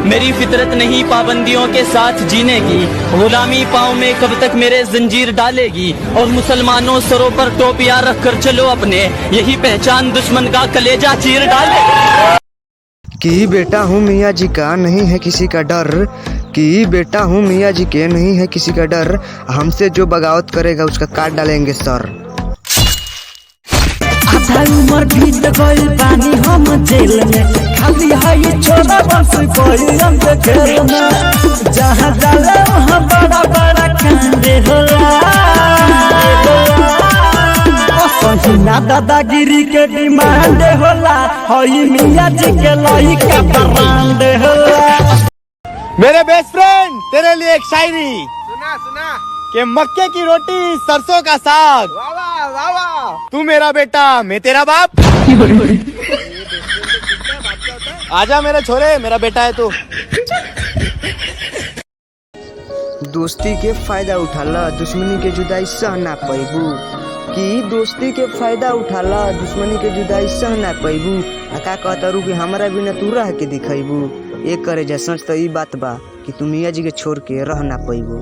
मेरी फितरत नहीं पाबंदियों के साथ जीने की, गुलामी पाँव में कब तक मेरे जंजीर डालेगी। और मुसलमानों सरों पर टोपियां रख कर चलो अपने, यही पहचान दुश्मन का कलेजा चीर डालेगी। कि बेटा हूँ मियाँ जी का, नहीं है किसी का डर। कि बेटा हूँ मियाँ जी के, नहीं है किसी का डर। हमसे जो बगावत करेगा उसका काट डालेंगे सर। आधा उम्र बीत गइल बानी हम जेल में, खाली है छोरा बस कोई हम के खेल में। जहाँ डाले वहाँ बड़ा बड़ा कांड होला। सहीना दादागिरी के डिमांड होला, हई मियाँ जी के लइका ब्रांड होला। मेरे बेस्ट फ्रेंड तेरे लिए एक शायरी सुना कि मक्के की रोटी सरसों का साग, तू मेरा बेटा मैं तेरा बाप। आजा मेरे छोरे, मेरा बेटा है तू। दोस्ती के फायदा उठाला, दुश्मनी के जुदाई सह ना पैबू। कि दोस्ती के फायदा उठाला, दुश्मनी के जुदाई सह ना पैबू। का कहतरू कि हमारा बिना तू रह के दिखैबू। एक करे जा सच तो ई बात बा कि तू मियाँ जी के छोड़ के रह ना पैबू।